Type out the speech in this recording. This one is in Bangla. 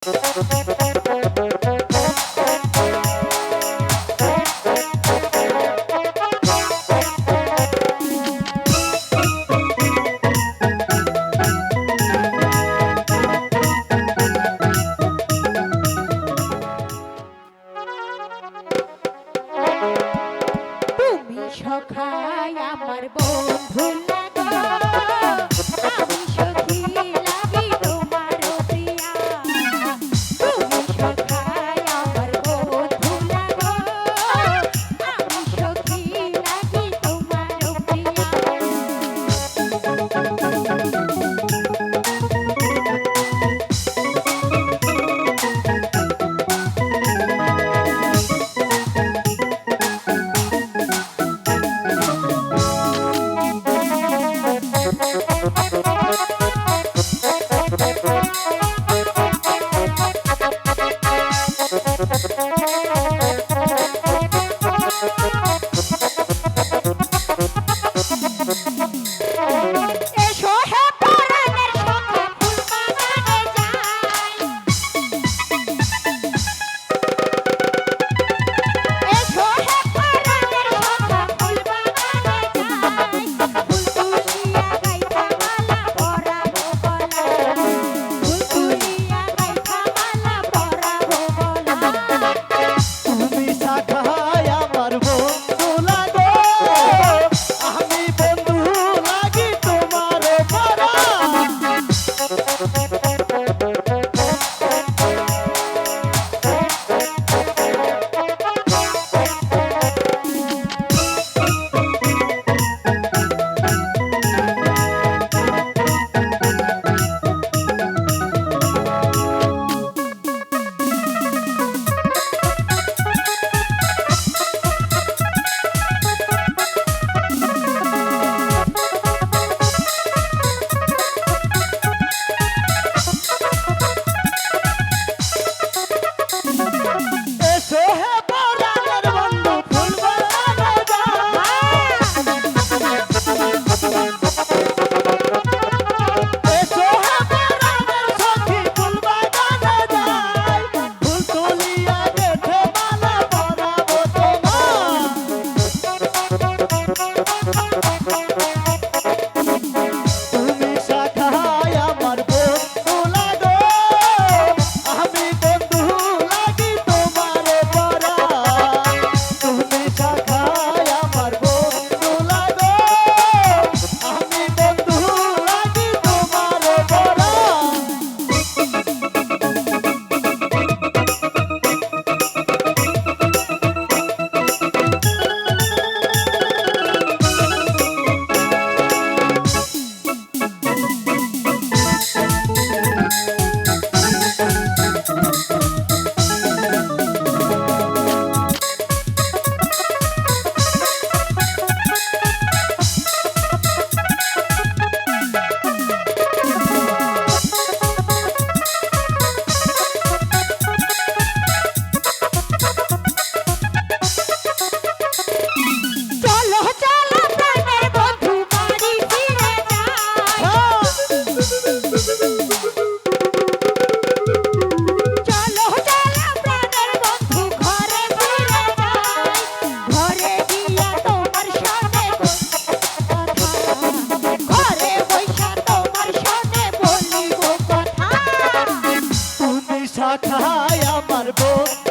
তুমি সখাই আমার বন্ধু লাগো, আমি সখী লাগি তোমার প্রিয়া। তুমি সখাই আমার বন্ধু লাগো, আমি সখী লাগি তোমার প্রিয়া। এসো হে পরাণের সখা ফুল বাগানে যাই। এসো হে পরাণের সখা ফুল বাগানে যাই। ফুল তুলিয়া গাইথা মালা পরাবো গলায়। ফুল তুলিয়া গাইথা মালা পরাবো গলায়। তুমি শাখায় আমার বন্ধু লাগো, আমি বন্ধু লাগি তোমার পারা। এসো হে পরাণের বন্ধু ফুল বাগানে যাই। এসো হে পরাণের সখী ফুল বাগানে যাই। ফুল তুলিয়া গেথে মালা পরাবো তোমার। তুমি শাখায় আমার বন্ধু লাগো, আমি বন্ধু লাগি তোমার পারা। তুমি শাখায় আমার বন্ধু লাগো, আমি বন্ধু লাগি তোমার পারা। চলো চলো প্রাণের বন্ধু বাড়ি ফিরে যাই। চলো চলো প্রাণের বন্ধু ঘরে ফিরে যাই। ঘরে গিয়া তোমার সাথে কথা, ঘরে বইসা তোমার সাথে বলিব কথা। তুমি শাখায় আমার বন্ধু